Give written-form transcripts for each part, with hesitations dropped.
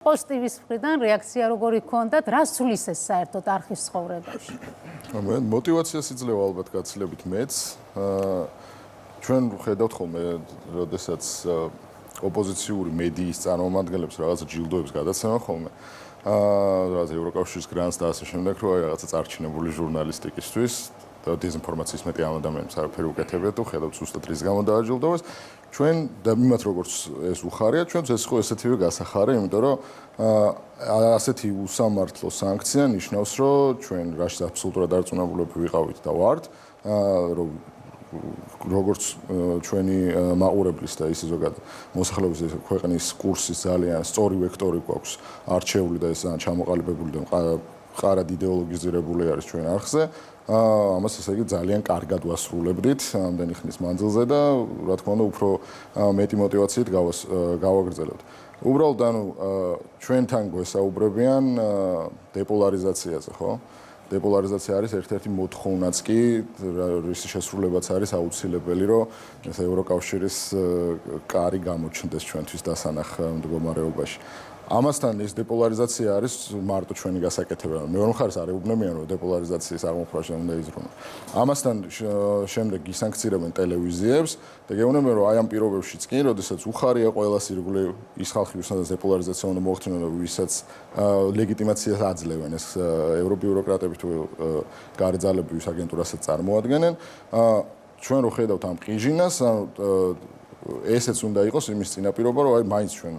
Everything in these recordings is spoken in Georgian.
პოზიტივის მხრიდან რეაქცია როგორი ჰქონდათ, რა სulis ეს საერთოდ არხის ცხოვრებაში? მოტივაციას იძლევა ალბათ გაცილებით მეც. ჩვენ ხედავთ ხოლმე, როდესაც ოპოზიციური მედიის წარმომადგენლებს რაღაცა ჯილდოებს გადაცემა ხოლმე. Რაღაცა ევროკავშირის გრანტს და ასე შემდეგ, რომ რაღაცა წარჩინებული ჟურნალისტიკისთვის და დეზინფორმაციის მეტი ამ ადამიანებს არაფერი უკეთებია თუ ხედავთ ზუსტად რის გამო დააჯილდოვეს. ჩვენ და მიმართ როგორც ეს უხარია, ჩვენც ეს ხო ესეთივე გასახარე, იმიტომ რომ ასეთი უსამართლო სანქცია ნიშნავს, რომ ჩვენ რაშიც აბსოლუტურად არწმუნებულები ვიყავით და ვართ, რომ როგორც ჩვენი მაყურებლის და ისე ზოგადად მოსახლეობის ქვეყნის კურსის ძალიან სწორი ვექტორი გვაქვს არჩეული და ეს ჩამოყალიბებული და ყარად იდეოლოგიზირებული არის ჩვენ არხზე. ამას ესე იგი ძალიან კარგად ვასრულებდით ამდენი ხნის მანძილზე და რა თქმა უნდა უფრო მეტი მოტივაციით გავაგრძელებთ. უბრალოდ ანუ ჩვენთან გვესაუბრებიან დეპოლარიზაციაზე, ხო? დეპოლარიზაცია არის ერთ-ერთი მოთხოვნაც კი, რის შესრულებაც არის აუცილებელი, რომ ეს ევროკავშირის კარი გამოჩნდეს ჩვენთვის დასანახ მდგომარეობაში. ამასთან ეს დეპოლარიზაცია არის მარტო ჩვენი გასაკეთებელი. მეორე მხარეს არ ეუბნებიან, რომ დეპოლარიზაციის აღმოფხვრაში უნდა იზრუნოს. ამასთან შემდეგ ისანქცირებენ ტელევიზიებს და გეუბნებიან, რომ აი ამ პირობებშიც კი, როდესაც უხარია ყველას ირგვლივ ის ხალხი, ვისაც დეპოლარიზაცია უნდა მოახდინონ და ვისაც ლეგიტიმაციას აძლევენ ეს ევრობიუროკრატები თუ გარე ძალები, ვის აგენტურასაც წარმოადგენენ. ჩვენ რო ხედავთ ამ ყიჟინას, ესეც უნდა იყოს იმის წინაპირობა, რომ აი მაინც ჩვენ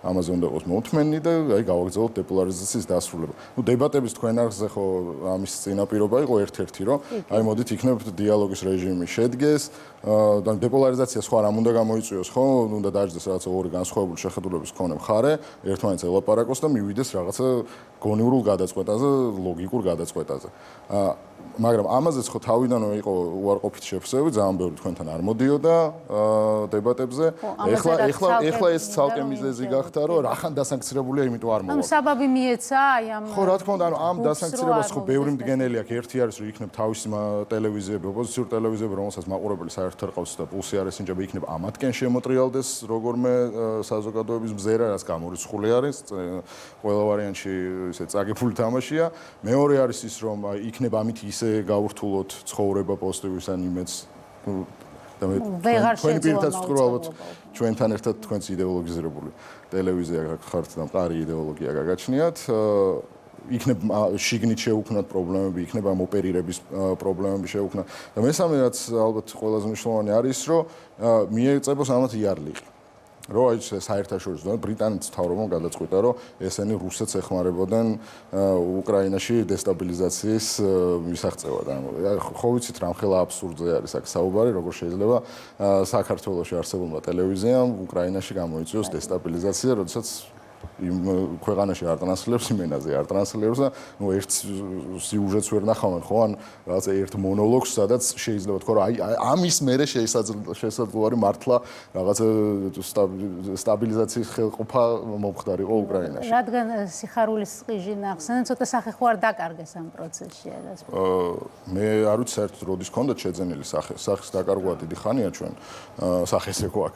ამაზე უნდა იყოს მოუთმენი და აი გავაგრძელოთ დეპოლარიზაციის დასრულება. დებატების თქვენ არხზე ხო ამის წინაპირობა იყო ერთ-ერთი, რომ აი მოდით იქნებ დიალოგის რეჟიმი შედგეს და დეპოლარიზაცია სხვა რამ უნდა გამოიწვიოს, ხო? უნდა დაждდეს რაღაცა ორი განსხვავებული შეხედულების მქონე მხარე, ერთმანეთს ელაპარაკოს და მივიდეს რაღაცა გონივრულ გადაწყვეტაზე, ლოგიკურ გადაწყვეტაზე. მაგრამ ამაზეც ხო თავიდანვე იყო უარყოფით შეფასებები, ძალიან ბევრი თქვენთან არ მოდიოდა დებატებზე. ეხლა ეს ცალკე მიზეზი გახდა, რომ რახან დასანქცირებულია, იმიტომ არ მოვა. ანუ საბაბი მიეცა აი ამ ხო, რა თქმა უნდა, ამ დასანქცირებას ხო ბევრი მდგენელი აქვს. ერთი არის, რომ იქნებ თავისი ტელევიზიები, ოპოზიციური ტელევიზიები, რომელსაც მაყურებელი საერთოდ არ ყავს და პულსი არ ესინჯება, იქნებ ამათკენ შემოტრიალდეს როგორმე საზოგადოების მზერა, რაც გამორიცხული არის. ყველა ვარიანტში ისე წაგებული თამაშია. მეორე არის ის, რომ იქნებ ამით ისე გაურთულოთ ცხოვრება პოზიტივის ან იმედს და თქვენი პირთაც ვთქვი, ალბათ ჩვენთან ერთად თქვენც იდეოლოგიზირებული ტელევიზია ხართ და მყარი იდეოლოგია გაგაჩნიათ. იქნებ შიგნით შეუქმნათ პრობლემები, იქნებ ამ ოპერირების პრობლემები შეუქმნათ. და მესამე რაც ალბათ ყველაზე მნიშვნელოვანი არის, რომ მიეწებოს ამათ იარლიყი. რომ აი საერთაშორისო ბრიტანეთის მთავრობამ გადაწყვიტა, რომ ესენი რუსეთს ეხმარებოდნენ უკრაინაში დესტაბილიზაციის მისაღწევად. ხო ვიცით რა მხელა აბსურდზე არის აქ საუბარი, როგორ შეიძლება საქართველოში არსებულმა ტელევიზიამ უკრაინაში გამოიწვიოს დესტაბილიზაცია, როდესაც იმ ქვეყანაში არ ტრანსლებს, იმენაზე არ ტრანსლებს და ნუ ერთ სიუჟეტს ვერ ნახავენ, ხო? ან რაღაცა ერთ მონოლოგს, სადაც შეიძლება თქვა, რომ აი ამის მერე შესაძლოა მართლა რაღაცა სტაბილიზაციის ხელყოფა მომხდარიყო უკრაინაში. რადგან სიხარულის ყიჟინა ახსენეთ, ცოტა სახე ხო არ დაკარგეს ამ პროცესში რაღაც. მე არ ვიცი საერთოდ როდის ჰქონდათ შეძენილი სახის დაკარგვა დიდი ხანია ჩვენ სახეს ეკო აქ.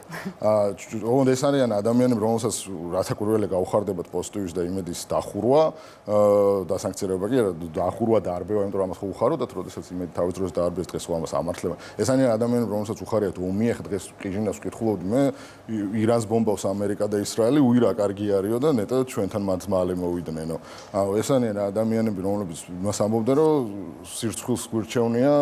ოღონდ ეს არიან ადამიანები, რომელსაც რათა პირველი გაუხარდებათ პოზიტივის და იმედის დახურვა, დასანქცირება კი არა, დახურვა დაარბევა, იმიტომ რომ ამას ხო უხაროდათ, როდესაც იმედი თავის დროს დაარბეს, დღეს ხო ამას ამართლება. ეს არიან ადამიანები, რომელსაც უხარიათ ომი, ახლა დღეს ყიჟინას ვკითხულობდი მე, ირანს ბომბავს ამერიკა და ისრაელი, უირა კარგი არისო და ნეტად ჩვენთან მათ მალე მოვიდნენ. ეს არიან ადამიანები, რომლებიც იმას ამბობდნენ, რომ სირცხვილს გვირჩევნია,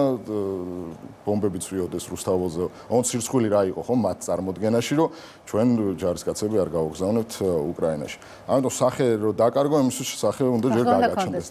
ბომბებიც ვიოდეს რუსთაველზე. ოღონდ სირცხვილი რა იყო, ხო, მათ წარმოდგენაში, რომ ჩვენ ჯარისკაცები არ გავგზავნებთ უკრაინაში. ამიტომ სახე რო დაკარგო, იმისთვის სახე უნდა ჯერ გაგაჩნდეს.